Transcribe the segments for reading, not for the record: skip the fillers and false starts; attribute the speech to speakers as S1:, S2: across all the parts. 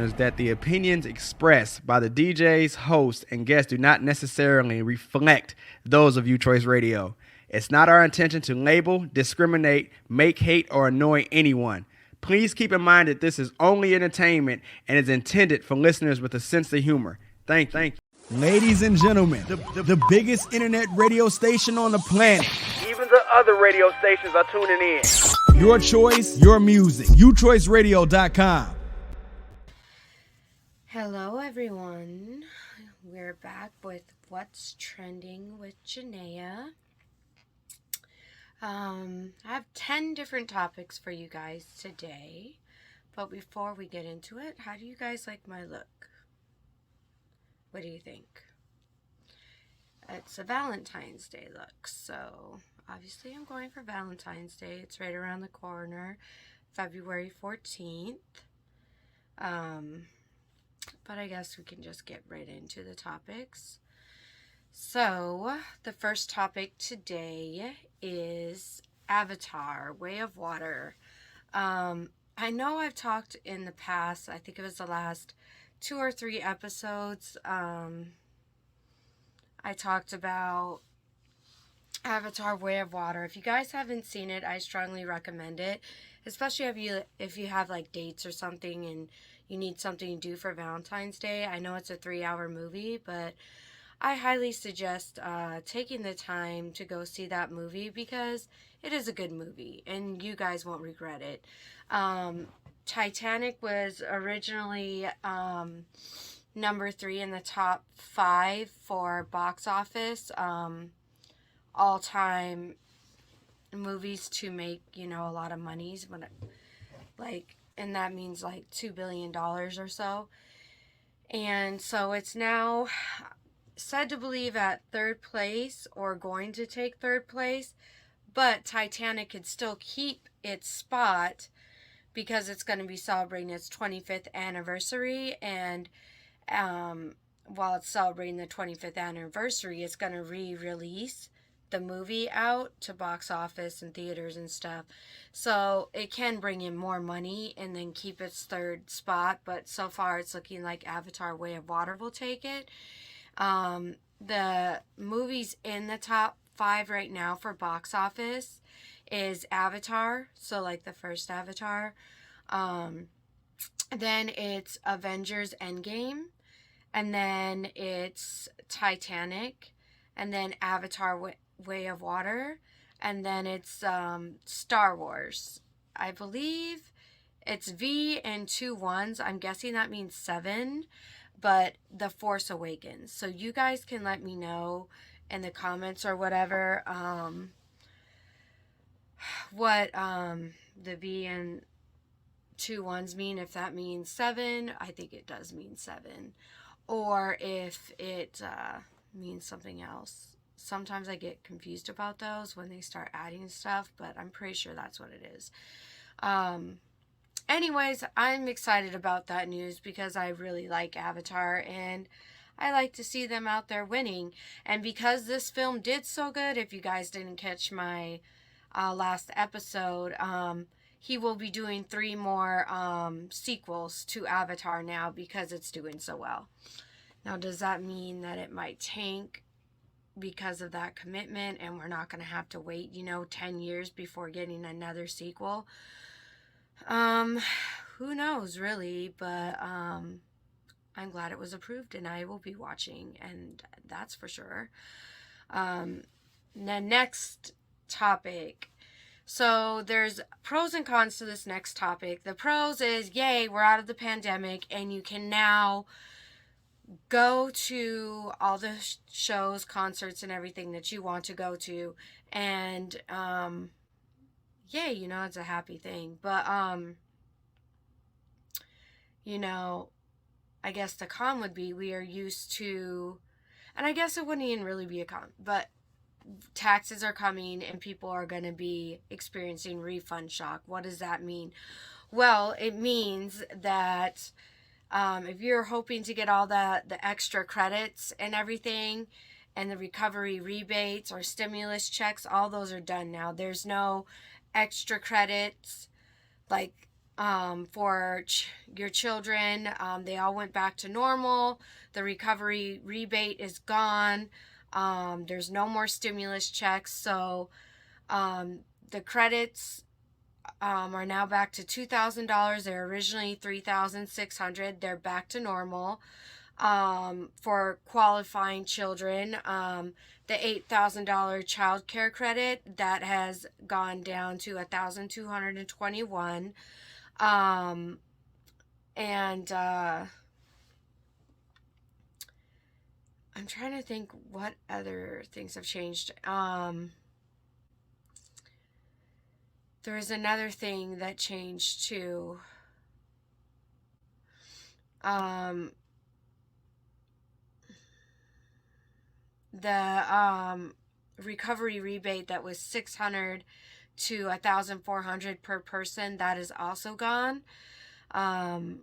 S1: Is that the opinions expressed by the DJs, hosts, and guests do not necessarily reflect those of U Choice Radio. It's not our intention to label, discriminate, make hate, or annoy anyone. Please keep in mind that this is only entertainment and is intended for listeners with a sense of humor. Thank you. Ladies and gentlemen, the biggest internet radio station on the planet. Even the other radio stations are tuning in. Your choice, your music. UChoiceRadio.com.
S2: Hello everyone, we're back with What's Trending with Jinnea. I have 10 different topics for you guys today, but before we get into it, how do you guys like my look? What do you think? It's a Valentine's Day look, so obviously I'm going for Valentine's Day. It's right around the corner, February 14th. But I guess we can just get right into the topics. So, the first topic today is Avatar, Way of Water. I know I've talked in the past, I think it was the last 2 or 3 episodes, I talked about Avatar, Way of Water. If you guys haven't seen it, I strongly recommend it, especially if you have like dates or something and you need something to do for Valentine's Day. I know it's a 3-hour movie, but I highly suggest taking the time to go see that movie because it is a good movie and you guys won't regret it. Titanic was originally number 3 in the top 5 for box office, all-time movies to make, a lot of monies, and that means like $2 billion or so. And so it's now said to believe at 3rd place or going to take 3rd place, but Titanic could still keep its spot because it's going to be celebrating its 25th anniversary. And while it's celebrating the 25th anniversary, it's going to re-release the movie out to box office and theaters and stuff, so it can bring in more money and then keep its 3rd spot. But so far it's looking like Avatar Way of Water will take it. The movies in the top 5 right now for box office is Avatar, so like the first Avatar, then it's Avengers Endgame, and then it's Titanic, and then Avatar Way of Water, and then it's Star Wars. I believe it's V and 2 1s. I'm guessing that means 7, but The Force Awakens. So you guys can let me know in the comments or whatever what the V and 2 1s mean. If that means 7, I think it does mean 7, or if it means something else. Sometimes I get confused about those when they start adding stuff, but I'm pretty sure that's what it is. Anyways, I'm excited about that news because I really like Avatar and I like to see them out there winning. And because this film did so good, if you guys didn't catch my last episode, he will be doing 3 more sequels to Avatar now because it's doing so well. Now, does that mean that it might tank because of that commitment and we're not going to have to wait 10 years before getting another sequel? Who knows really, but I'm glad it was approved and I will be watching, and that's for sure. The next topic, so there's pros and cons to this next topic. The pros is, yay, we're out of the pandemic and you can now go to all the shows, concerts, and everything that you want to go to, and yay, it's a happy thing. But I guess the con would be we are used to, and I guess it wouldn't even really be a con, but taxes are coming and people are going to be experiencing refund shock. What does that mean? Well, it means that if you're hoping to get all the extra credits and everything and the recovery rebates or stimulus checks, all those are done now. There's no extra credits like for your children. They all went back to normal. The recovery rebate is gone. There's no more stimulus checks. So the credits are now back to $2,000. They're originally $3,600. They're back to normal. For qualifying children, the $8,000 child care credit that has gone down to $1,221. And I'm trying to think what other things have changed. There is another thing that changed too. The recovery rebate that was $600 to $1,400 per person, that is also gone. The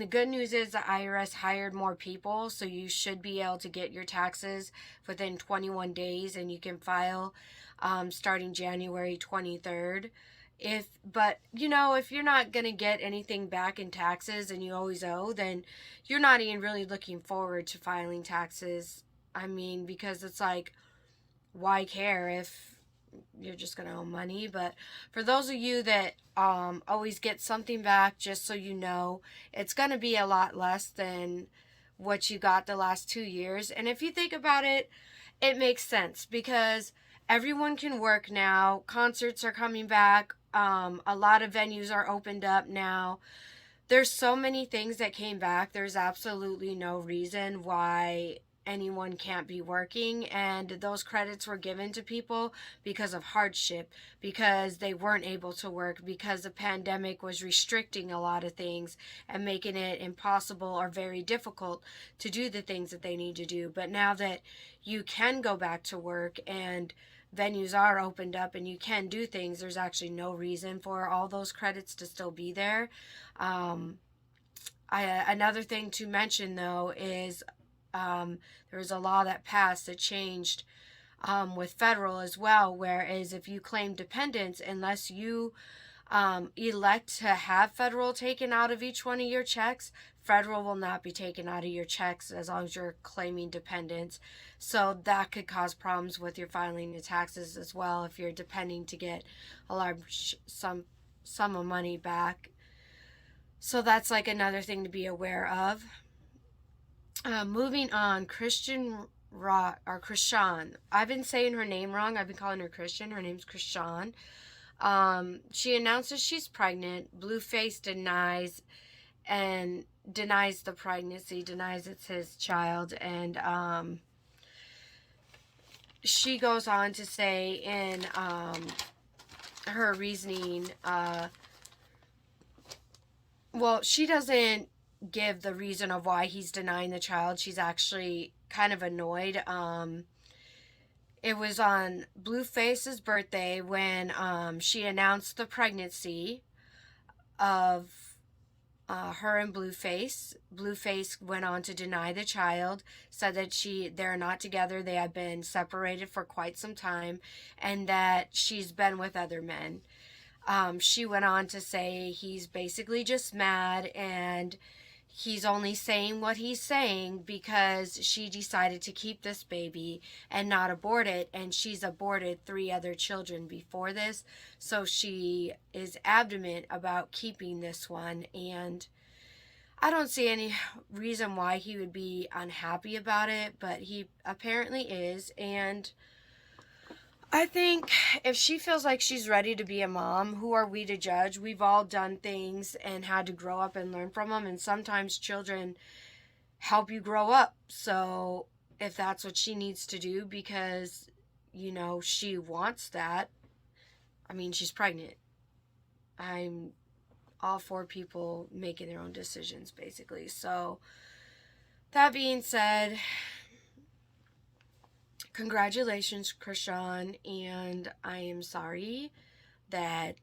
S2: good news is the IRS hired more people, so you should be able to get your taxes within 21 days, and you can file starting January 23rd. If you're not going to get anything back in taxes and you always owe, then you're not even really looking forward to filing taxes. Because it's like, why care if you're just going to owe money? But for those of you that always get something back, just so you know, it's going to be a lot less than what you got the last 2 years. And if you think about it, it makes sense because everyone can work now. Concerts are coming back. A lot of venues are opened up now. There's so many things that came back. There's absolutely no reason why anyone can't be working, and those credits were given to people because of hardship, because they weren't able to work, because the pandemic was restricting a lot of things and making it impossible or very difficult to do the things that they need to do. But now that you can go back to work and venues are opened up and you can do things, there's actually no reason for all those credits to still be there. Another thing to mention though is there was a law that passed that changed with federal as well, whereas if you claim dependents, unless you elect to have federal taken out of each one of your checks, federal will not be taken out of your checks as long as you're claiming dependents. So that could cause problems with your filing your taxes as well if you're depending to get a large sum of money back. So that's like another thing to be aware of. Moving on, Chrisean Rock, or Chrisean. I've been saying her name wrong. I've been calling her Christian. Her name's Chrisean. She announces she's pregnant. Blueface denies the pregnancy, denies it's his child, and she goes on to say in her reasoning, she doesn't give the reason of why he's denying the child. She's actually kind of annoyed. It was on Blueface's birthday when she announced the pregnancy of her and Blueface. Blueface went on to deny the child, said that they're not together, they have been separated for quite some time, and that she's been with other men. She went on to say he's basically just mad and he's only saying what he's saying because she decided to keep this baby and not abort it, and she's aborted 3 other children before this, so she is adamant about keeping this one, and I don't see any reason why he would be unhappy about it, but he apparently is. And I think if she feels like she's ready to be a mom, who are we to judge? We've all done things and had to grow up and learn from them. And sometimes children help you grow up. So if that's what she needs to do because, she wants that, she's pregnant. I'm all for people making their own decisions, basically. So that being said, congratulations, Chrisean, and I am sorry that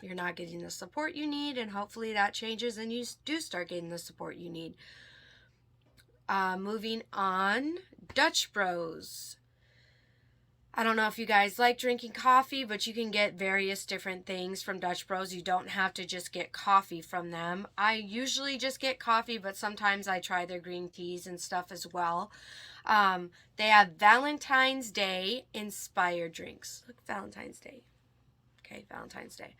S2: you're not getting the support you need, and hopefully that changes and you do start getting the support you need. Moving on, Dutch Bros. I don't know if you guys like drinking coffee, but you can get various different things from Dutch Bros. You don't have to just get coffee from them. I usually just get coffee, but sometimes I try their green teas and stuff as well. They have Valentine's Day inspired drinks. Look, Valentine's Day. Okay, Valentine's Day.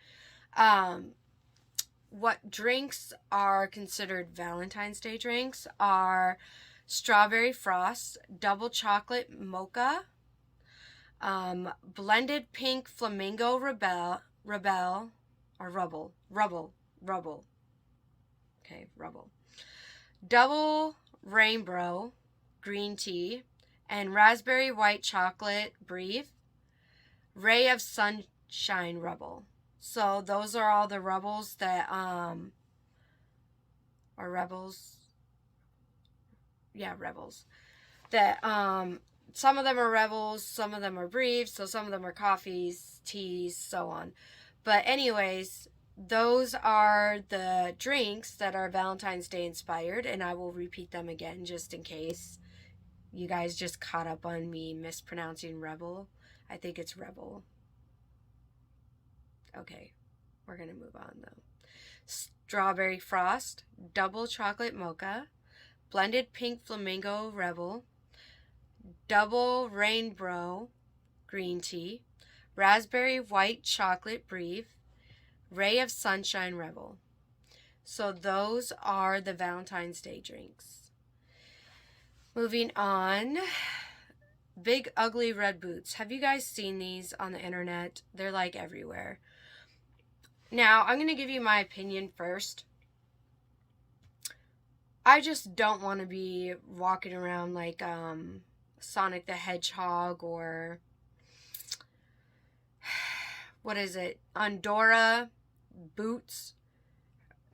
S2: What drinks are considered Valentine's Day drinks are strawberry frost, double chocolate mocha, blended pink flamingo rubble. Okay, rubble. Double rainbow green tea, and raspberry white chocolate brief, ray of sunshine rubble. So those are all the rebels that are rebels. Yeah, rebels. That some of them are rebels, some of them are briefs, so some of them are coffees, teas, so on. But anyways, those are the drinks that are Valentine's Day inspired, and I will repeat them again just in case you guys just caught up on me mispronouncing rebel. I think it's rebel. Okay, we're going to move on though. Strawberry frost, double chocolate mocha, blended pink flamingo rebel, double rainbow green tea, raspberry white chocolate brief, ray of sunshine rebel. So those are the Valentine's Day drinks. Moving on, big ugly red boots. Have you guys seen these on the internet? They're like everywhere. Now, I'm going to give you my opinion first. I just don't want to be walking around like Sonic the Hedgehog or what is it? Andorra Boots.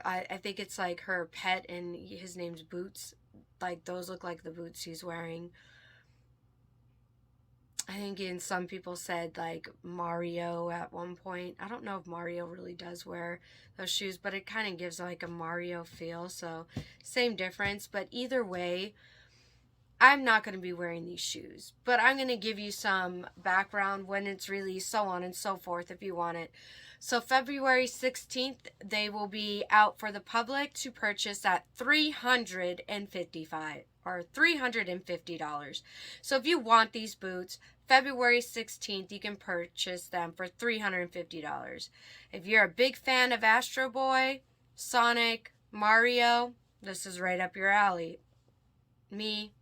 S2: I think it's like her pet and his name's Boots. Like those look like the boots he's wearing. I think even some people said like Mario at one point. I don't know if Mario really does wear those shoes, but it kind of gives like a Mario feel. So same difference. But either way, I'm not going to be wearing these shoes. But I'm going to give you some background when it's released, so on and so forth if you want it. So February 16th, they will be out for the public to purchase at $350. So if you want these boots, February 16th, you can purchase them for $350. If you're a big fan of Astro Boy, Sonic, Mario, this is right up your alley. Me?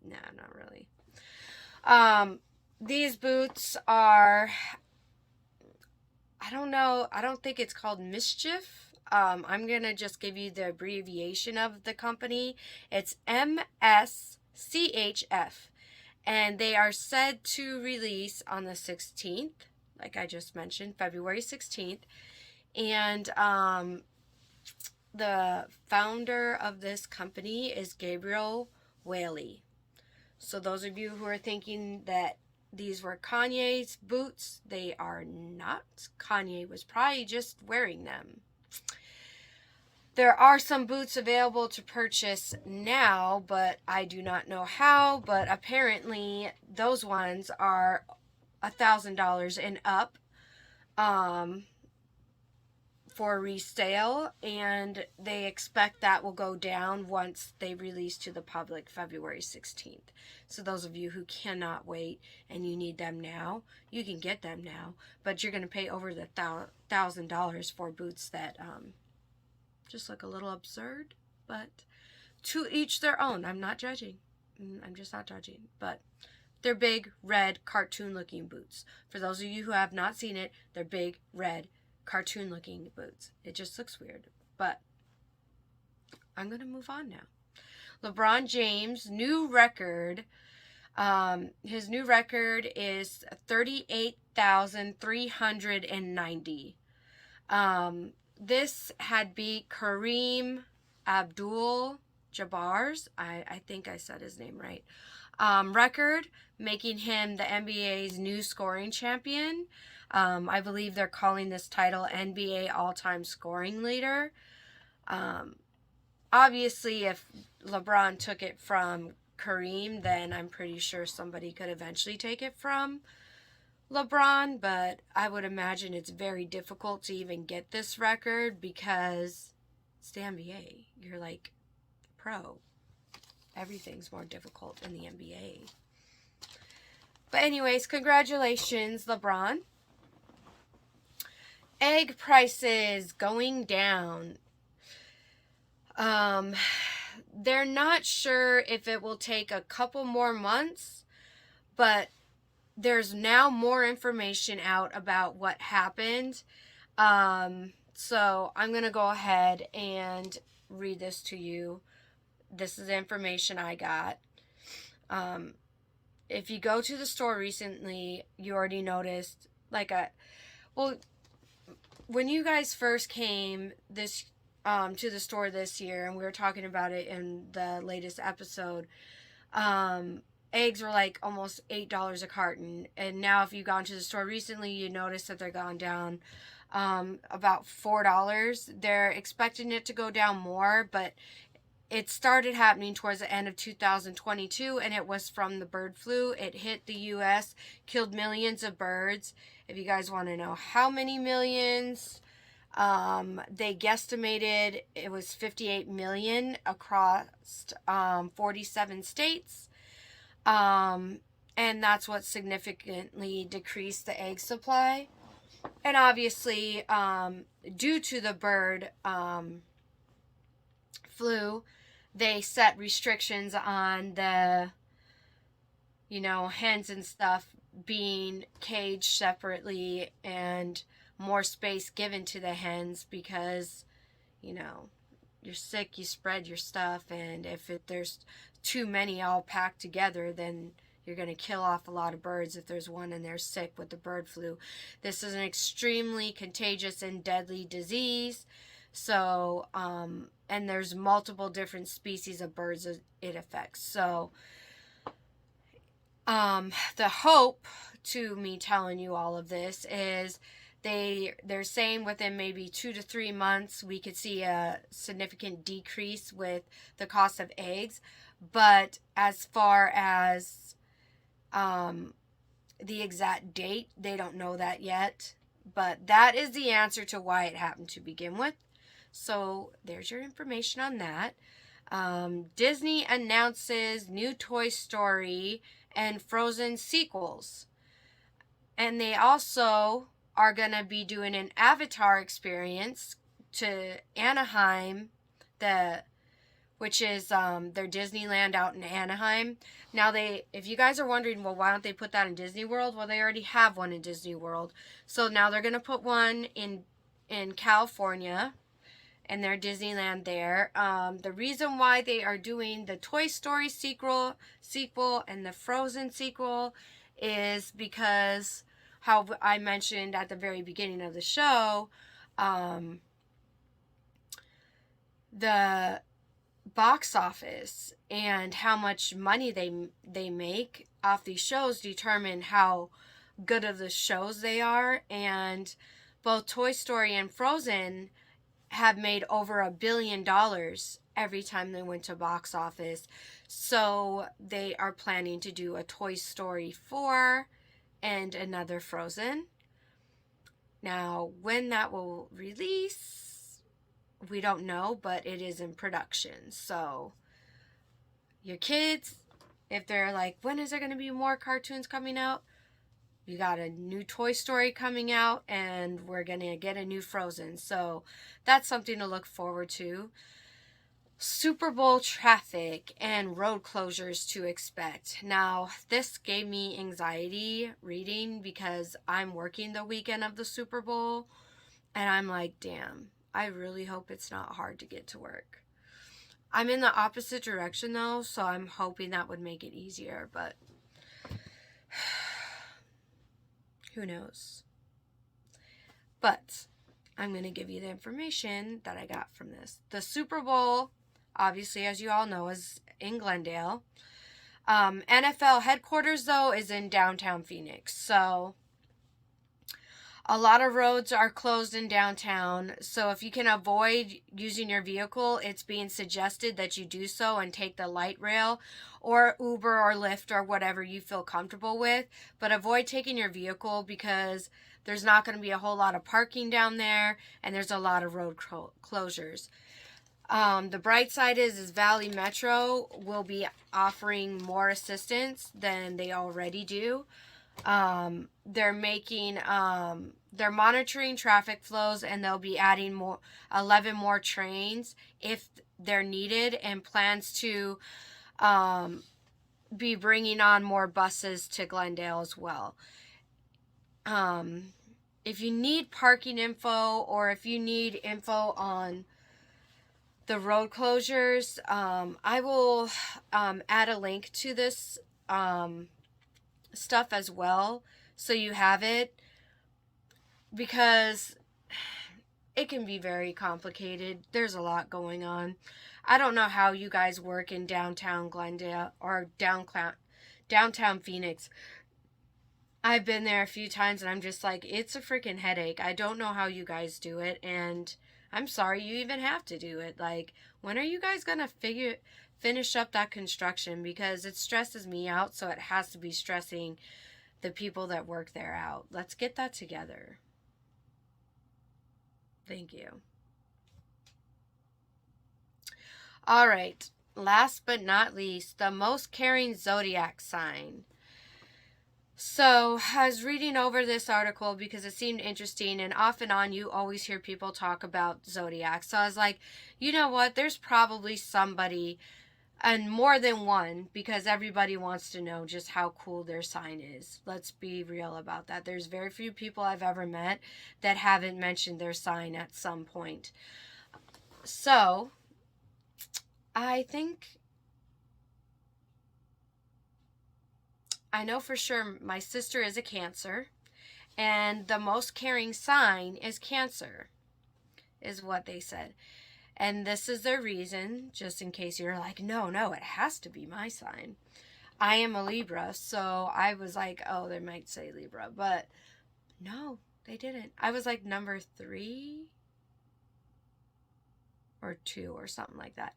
S2: Nah, not really. These boots are, I don't know, I don't think it's called Mischief. I'm going to just give you the abbreviation of the company. It's MSCHF. And they are said to release on the 16th, like I just mentioned, February 16th. And the founder of this company is Gabriel Whaley. So those of you who are thinking that these were Kanye's boots, they are not. Kanye was probably just wearing them. There are some boots available to purchase now, but I do not know how. But apparently those ones are $1,000 and up for resale, and they expect that will go down once they release to the public February 16th. So those of you who cannot wait and you need them now, you can get them now, but you're going to pay over the $1,000 for boots that just look a little absurd, but to each their own. I'm not judging. I'm just not judging, but they're big red cartoon looking boots. For those of you who have not seen it, they're big red cartoon looking boots. It just looks weird, but I'm going to move on now. LeBron James' new record, his new record is 38,390. This had beat Kareem Abdul-Jabbar's, I think I said his name right, record, making him the NBA's new scoring champion. I believe they're calling this title NBA all-time scoring leader. Obviously, if LeBron took it from Kareem, then I'm pretty sure somebody could eventually take it from LeBron, but I would imagine it's very difficult to even get this record because it's the NBA. You're like pro. Everything's more difficult in the NBA. But anyways, congratulations, LeBron. Egg prices going down. They're not sure if it will take a couple more months, but there's now more information out about what happened. So I'm going to go ahead and read this to you. This is the information I got. If you go to the store recently, you already noticed, when you guys first came to the store this year, and we were talking about it in the latest episode, eggs were like almost $8 a carton, and now if you've gone to the store recently, you notice that they're gone down about $4. They're expecting it to go down more, but it started happening towards the end of 2022, and it was from the bird flu. It hit the U.S., killed millions of birds. If you guys want to know how many millions, they guesstimated it was 58 million across 47 states. And that's what significantly decreased the egg supply. And obviously, due to the bird flu, they set restrictions on the, hens and stuff being caged separately and more space given to the hens because, you're sick, you spread your stuff, and if there's too many all packed together, then you're going to kill off a lot of birds if there's one and they're sick with the bird flu. This is an extremely contagious and deadly disease. So, and there's multiple different species of birds that it affects. So, the hope to me telling you all of this is they're saying within maybe 2 to 3 months we could see a significant decrease with the cost of eggs. But as far as the exact date, they don't know that yet. But that is the answer to why it happened to begin with. So there's your information on that. Disney announces new Toy Story and Frozen sequels. And they also are going to be doing an Avatar experience to Anaheim, which is their Disneyland out in Anaheim. Now, if you guys are wondering, well, why don't they put that in Disney World? Well, they already have one in Disney World. So now they're going to put one in California, and their Disneyland there. The reason why they are doing the Toy Story sequel and the Frozen sequel is because, how I mentioned at the very beginning of the show, the box office and how much money they make off these shows determine how good of the shows they are. And both Toy Story and Frozen have made over $1 billion every time they went to box office. So they are planning to do a Toy Story 4 and another Frozen. Now, when that will release, we don't know, but it is in production. So your kids, if they're like, when is there going to be more cartoons coming out? You got a new Toy Story coming out, and we're going to get a new Frozen. So that's something to look forward to. Super Bowl traffic and road closures to expect. Now, this gave me anxiety reading because I'm working the weekend of the Super Bowl, and I'm like, damn, I really hope it's not hard to get to work. I'm in the opposite direction, though, so I'm hoping that would make it easier, but who knows? But I'm going to give you the information that I got from this. The Super Bowl, obviously, as you all know, is in Glendale. NFL headquarters, though, is in downtown Phoenix. So A lot of roads are closed in downtown, so if you can avoid using your vehicle, it's being suggested that you do so and take the light rail or Uber or Lyft or whatever you feel comfortable with. But avoid taking your vehicle because there's not going to be a whole lot of parking down there and there's a lot of road closures. The bright side is Valley Metro will be offering more assistance than they already do. They're making they're monitoring traffic flows, and they'll be adding 11 more trains if they're needed, and plans to be bringing on more buses to Glendale as well. If you need parking info, or if you need info on the road closures, I will add a link to this stuff as well, so you have it, because it can be very complicated. There's a lot going on. I don't know how you guys work in downtown Glendale or downtown Phoenix. I've been there a few times and I'm just like, it's a freaking headache. I don't know how you guys do it, and I'm sorry you even have to do it. Like, when are you guys gonna finish up that construction? Because it stresses me out, so it has to be stressing the people that work there out. Let's get that together. Thank you. All right. Last but not least, the most caring zodiac sign. So, I was reading over this article because it seemed interesting, and off and on you always hear people talk about zodiac. So I was like, you know what? There's probably somebody, and more than one, because everybody wants to know just how cool their sign is. Let's be real about that. There's very few people I've ever met that haven't mentioned their sign at some point. So, I know for sure my sister is a Cancer, and the most caring sign is Cancer, is what they said. And this is their reason, just in case you're like, no, it has to be my sign. I am a Libra, so I was like, oh, they might say Libra, but no, they didn't. I was like number 3 or 2 or something like that.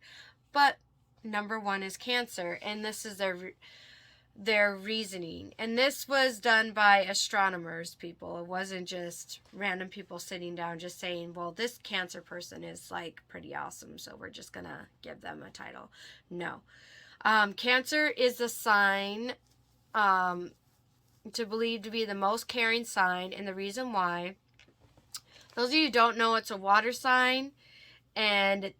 S2: But number 1 is Cancer, and this is their reasoning. And this was done by astronomers, people. It wasn't just random people sitting down just saying, well, this Cancer person is like pretty awesome, so we're just gonna give them a title. No. Cancer is the sign to believe to be the most caring sign, and the reason why, those of you who don't know, it's a water sign, and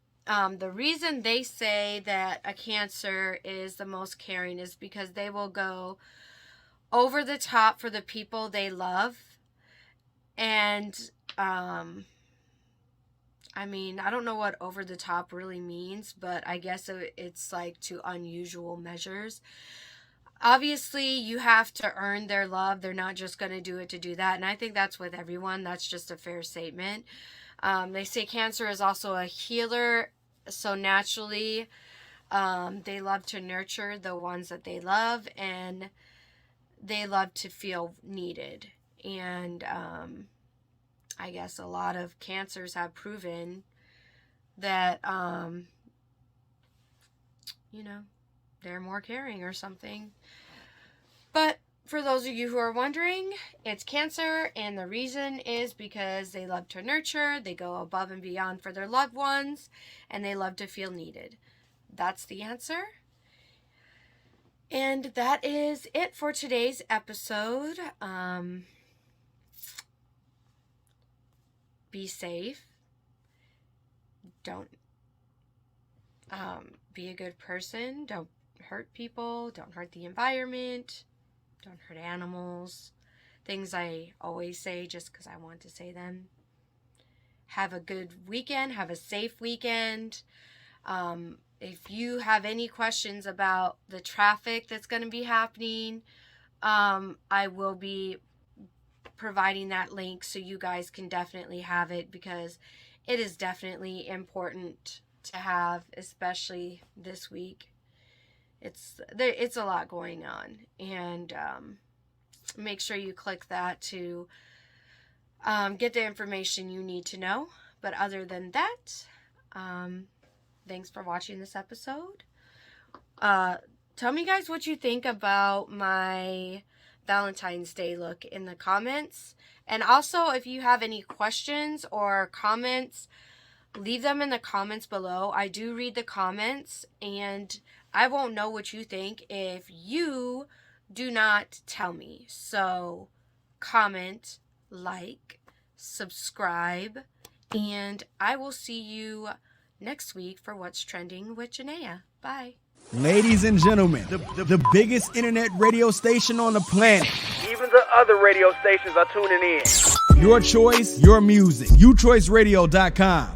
S2: the reason they say that a Cancer is the most caring is because they will go over the top for the people they love. And, I mean, I don't know what over the top really means, but I guess it's like to unusual measures. Obviously, you have to earn their love. They're not just going to do it to do that. And I think that's with everyone. That's just a fair statement. They say Cancer is also a healer. So naturally, they love to nurture the ones that they love, and they love to feel needed. And I guess a lot of Cancers have proven that, they're more caring or something. But for those of you who are wondering, it's Cancer, and the reason is because they love to nurture, they go above and beyond for their loved ones, and they love to feel needed. That's the answer. And that is it for today's episode. Be safe. Don't be a good person. Don't hurt people. Don't hurt the environment. Don't hurt animals. Things I always say just because I want to say them. Have a good weekend. Have a safe weekend. If you have any questions about the traffic that's going to be happening, I will be providing that link so you guys can definitely have it, because it is definitely important to have, especially this week. It's a lot going on, and make sure you click that to get the information you need to know. But other than that, thanks for watching this episode. Tell me guys what you think about my Valentine's Day look in the comments. And also, if you have any questions or comments, leave them in the comments below. I do read the comments, and I won't know what you think if you do not tell me. So, comment, like, subscribe, and I will see you next week for What's Trending with Jinnea. Bye.
S1: Ladies and gentlemen, the biggest internet radio station on the planet. Even the other radio stations are tuning in. Your choice, your music. YouChoiceRadio.com.